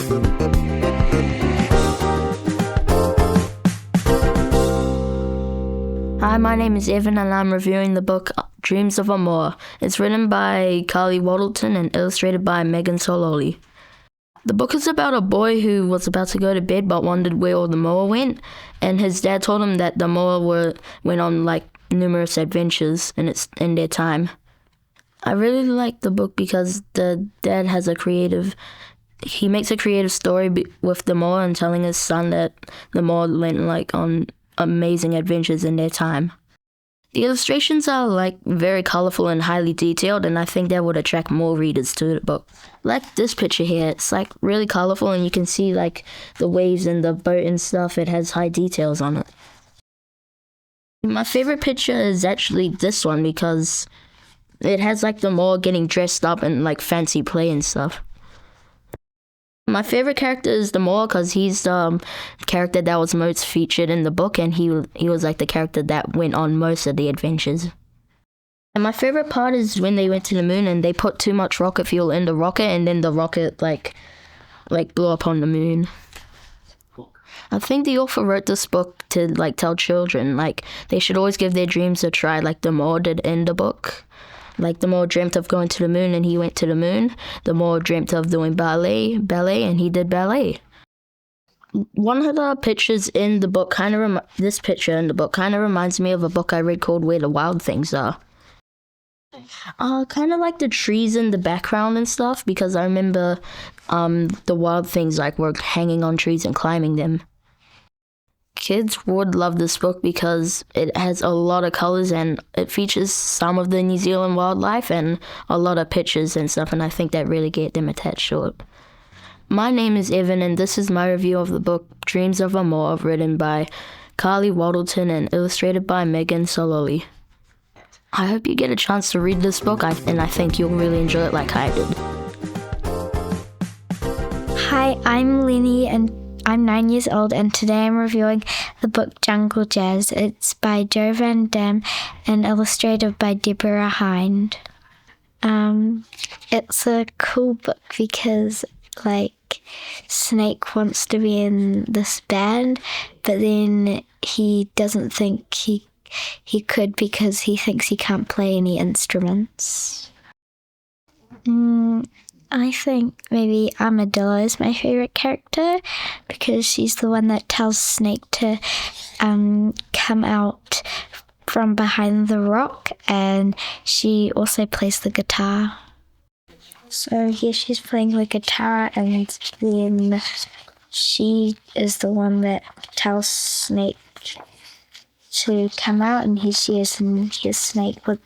Hi, my name is Evan and I'm reviewing the book Dreams of A Moa. It's written by Waddington and illustrated by Megan Salole. The book is about a boy who was about to go to bed but wondered where all the Moa went, and his dad told him that the Moa went on numerous adventures in their time. I really like the book because the dad has he makes a creative story with the Moa and telling his son that the Moa went on amazing adventures in their time. The illustrations are very colorful and highly detailed, and I think that would attract more readers to the book. Like this picture here, it's really colorful and you can see the waves and the boat and stuff. It has high details on it. My favorite picture is actually this one because it has the Moa getting dressed up and fancy play and stuff. My favorite character is the Moa because he's the character that was most featured in the book, and he was the character that went on most of the adventures. And my favorite part is when they went to the moon and they put too much rocket fuel in the rocket, and then the rocket blew up on the moon. I think the author wrote this book to tell children they should always give their dreams a try, like the Moa did in the book. The Moa dreamt of going to the moon and he went to the moon. The Moa dreamt of doing ballet, and he did ballet. One of the pictures in the book this picture in the book kind of reminds me of a book I read called Where the Wild Things Are. Kind of like the trees in the background and stuff, because I remember the wild things were hanging on trees and climbing them. Kids would love this book because it has a lot of colors and it features some of the New Zealand wildlife and a lot of pictures and stuff, and I think that really get them attached to it. My name is Evan and this is my review of the book Dreams of A Moa, written by Waddington and illustrated by Megan Salole. I hope you get a chance to read this book and I think you'll really enjoy it like I did. Hi, I'm Leni and I'm 9 years old, and today I'm reviewing the book Jungle Jazz. It's by Jo Van Dam and illustrated by Deborah Hinde. It's a cool book because, Snake wants to be in this band, but then he doesn't think he could because he thinks he can't play any instruments. I think maybe Armadillo is my favorite character because she's the one that tells Snake to come out from behind the rock, and she also plays the guitar. So here she's playing the guitar, and then she is the one that tells Snake to come out, and here she is, and here's Snake with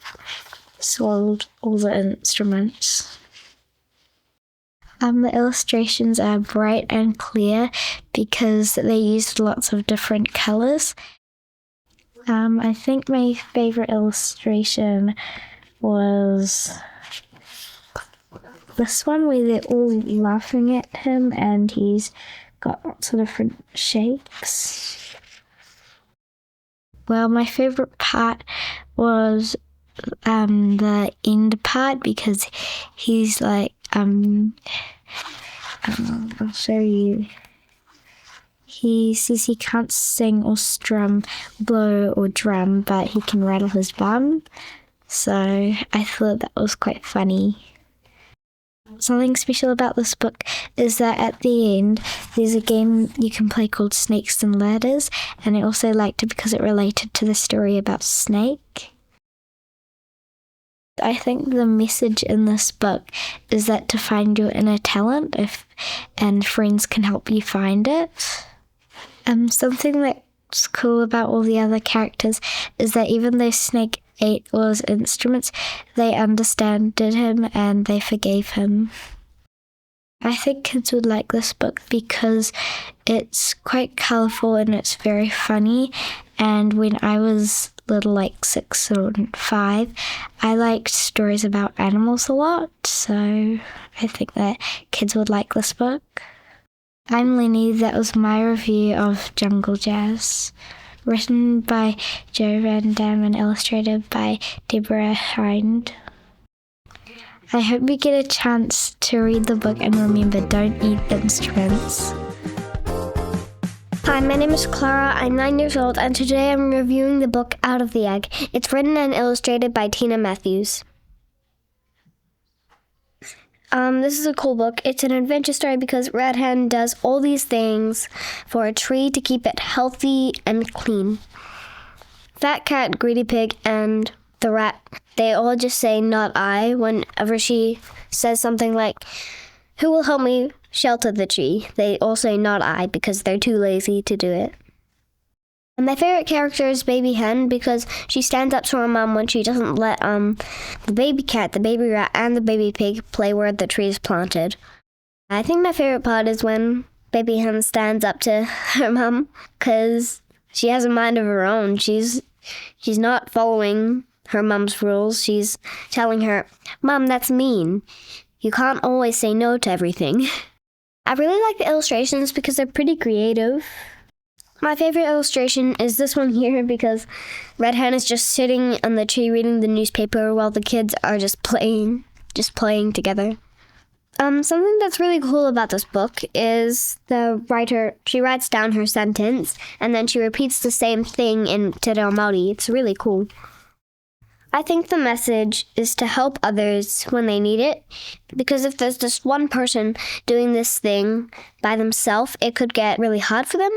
swallowed all the instruments. The illustrations are bright and clear because they used lots of different colors. I think my favorite illustration was this one where they're all laughing at him and he's got lots of different shapes. Well, my favorite part was the end part because he's I'll show you. He says he can't sing or strum, blow or drum, but he can rattle his bum. So I thought that was quite funny. Something special about this book is that at the end, there's a game you can play called Snakes and Ladders, and I also liked it because it related to the story about Snake. I think the message in this book is that to find your inner talent, and friends can help you find it. Something that's cool about all the other characters is that even though Snake ate all his instruments, they understood him and they forgave him. I think kids would like this book because it's quite colourful and it's very funny. And when I was little, 6 or 5, I liked stories about animals a lot. So I think that kids would like this book. I'm Leni. That was my review of Jungle Jazz, written by Jo Van Dam and illustrated by Deborah Hinde. I hope you get a chance to read the book, and remember, don't eat instruments. Hi, my name is Clara. I'm 9 years old, and today I'm reviewing the book Out of the Egg. It's written and illustrated by Tina Matthews. This is a cool book. It's an adventure story because Red Hen does all these things for a tree to keep it healthy and clean. Fat Cat, Greedy Pig, and the rat, they all just say not I whenever she says something like, who will help me shelter the tree? They all say not I because they're too lazy to do it. And my favorite character is Baby Hen because she stands up to her mom when she doesn't let the baby cat, the baby rat, and the baby pig play where the tree is planted. I think my favorite part is when Baby Hen stands up to her mom because she has a mind of her own. She's not following her mom's rules. She's telling her, Mom, that's mean. You can't always say no to everything. I really like the illustrations because they're pretty creative. My favorite illustration is this one here because Red Hen is just sitting on the tree reading the newspaper while the kids are just playing together. Something that's really cool about this book is the writer, she writes down her sentence and then she repeats the same thing in Te Reo Māori. It's really cool. I think the message is to help others when they need it, because if there's just one person doing this thing by themselves, it could get really hard for them.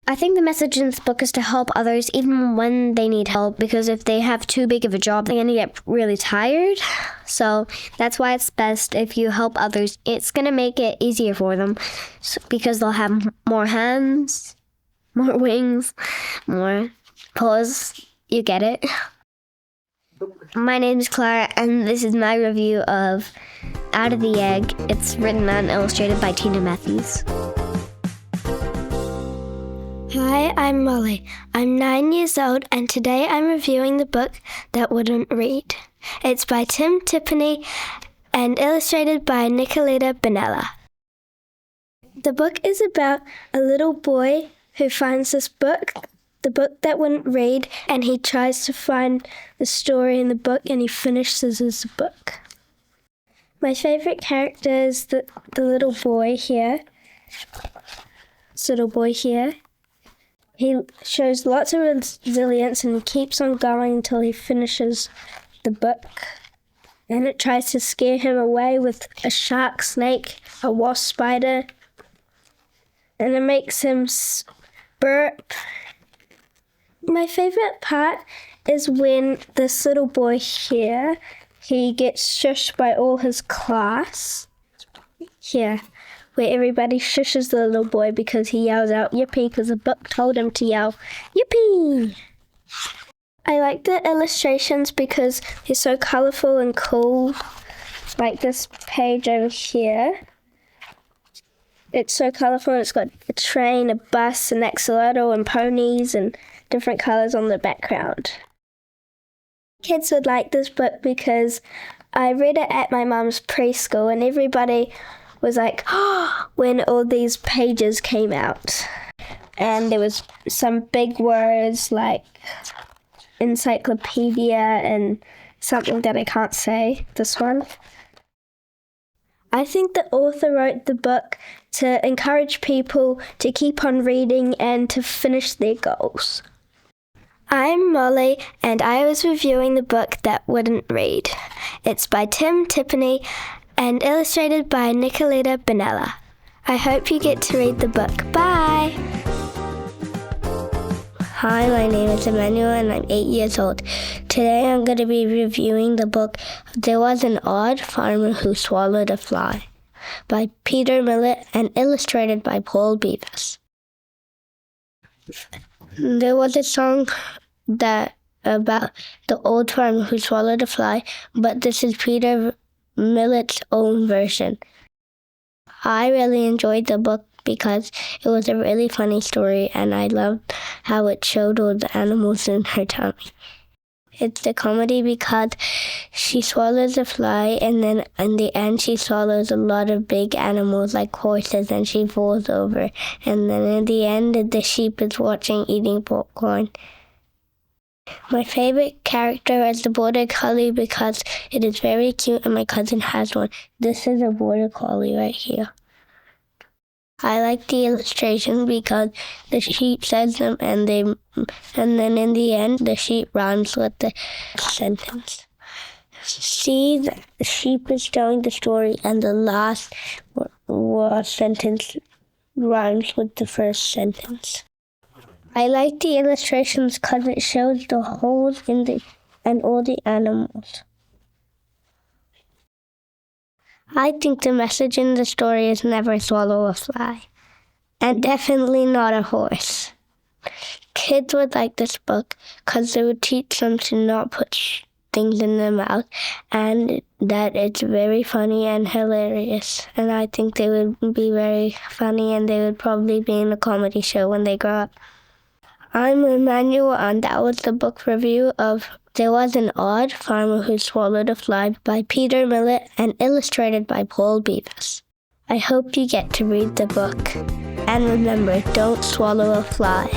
I think the message in this book is to help others even when they need help, because if they have too big of a job, they're going to get really tired. So that's why it's best if you help others. It's going to make it easier for them because they'll have more hands, more wings, more paws. You get it? My name is Clara, and this is my review of Out of the Egg. It's written and illustrated by Tina Matthews. Hi, I'm Molly. I'm 9 years old, and today I'm reviewing the book That Wouldn't Read. It's by Tim Tippany and illustrated by Nicoletta Benella. The book is about a little boy who finds this book, the book that wouldn't read, and he tries to find the story in the book, and he finishes the book. My favorite character is the little boy here. This little boy here. He shows lots of resilience and keeps on going until he finishes the book. And it tries to scare him away with a shark, snake, a wasp spider. And it makes him burp. My favorite part is when this little boy here, he gets shushed by all his class. Here. Where everybody shushes the little boy because he yells out yippee because the book told him to yell yippee. I like the illustrations because they're so colorful and cool. Like this page over here. It's so colorful. It's got a train, a bus, an axolotl, and ponies and different colors on the background. Kids would like this book because I read it at my mom's preschool and everybody was like, oh, when all these pages came out. And there was some big words like encyclopedia and something that I can't say, this one. I think the author wrote the book to encourage people to keep on reading and to finish their goals. I'm Molly, and I was reviewing the book That Wouldn't Read. It's by Tim Tippany and illustrated by Nicoletta Benella. I hope you get to read the book. Bye! Hi, my name is Emanuel and I'm 8 years old. Today I'm going to be reviewing the book There Was an Odd Farmer Who Swallowed a Fly by Peter Millett and illustrated by Paul Beavis. There was a song about the old farmer who swallowed a fly, but this is Peter Millett's own version. I really enjoyed the book because it was a really funny story and I loved how it showed all the animals in her tummy. It's a comedy because she swallows a fly and then in the end she swallows a lot of big animals like horses and she falls over. And then in the end the sheep is watching eating popcorn. My favorite character is the border collie because it is very cute and my cousin has one. This is a border collie right here. I like the illustration because the sheep says them and then in the end the sheep rhymes with the sentence. See, the sheep is telling the story and the last sentence rhymes with the first sentence. I like the illustrations because it shows the holes and all the animals. I think the message in the story is never swallow a fly. And definitely not a horse. Kids would like this book because it would teach them to not put things in their mouth and that it's very funny and hilarious. And I think they would be very funny and they would probably be in a comedy show when they grow up. I'm Emanuel and that was the book review of There Was an Odd Farmer Who Swallowed a Fly by Peter Millett and illustrated by Paul Beavis. I hope you get to read the book. And remember, don't swallow a fly.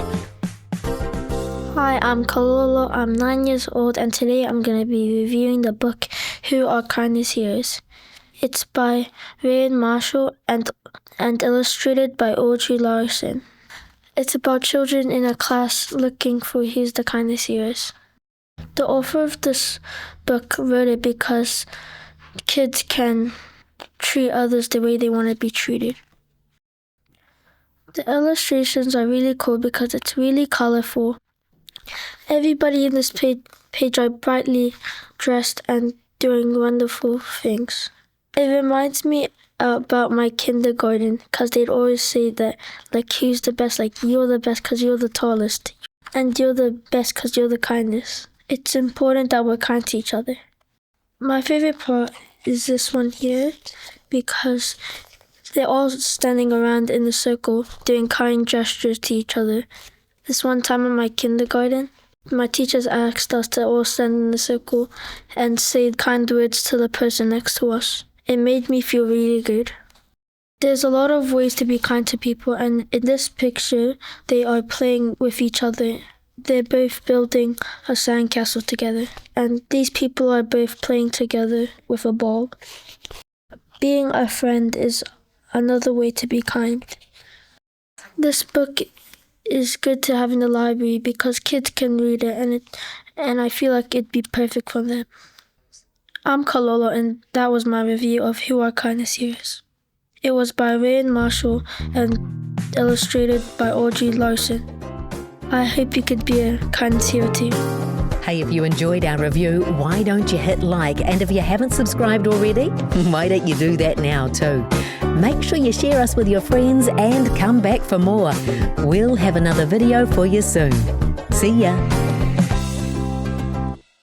Hi, I'm Kololo. I'm 9 years old and today I'm going to be reviewing the book Who Are Kindness Heroes. It's by Ryan Marshall and illustrated by Audrey Larson. It's about children in a class looking for who's the kindness heroes. The author of this book wrote it because kids can treat others the way they want to be treated. The illustrations are really cool because it's really colorful. Everybody in this page are brightly dressed and doing wonderful things. It reminds me about my kindergarten because they'd always say that, like, who's the best? Like, you're the best because you're the tallest. And you're the best because you're the kindest. It's important that we're kind to each other. My favorite part is this one here because they're all standing around in a circle doing kind gestures to each other. This one time in my kindergarten, my teachers asked us to all stand in a circle and say kind words to the person next to us. It made me feel really good. There's a lot of ways to be kind to people, and in this picture, they are playing with each other. They're both building a sandcastle together, and these people are both playing together with a ball. Being a friend is another way to be kind. This book is good to have in the library because kids can read it, and I feel like it'd be perfect for them. I'm Kololo, and that was my review of Who Are Kindness Heroes. It was by Ryan Marshall and illustrated by Audrey Larson. I hope you could be a kindness hero too. Hey, if you enjoyed our review, why don't you hit like? And if you haven't subscribed already, why don't you do that now too? Make sure you share us with your friends and come back for more. We'll have another video for you soon. See ya.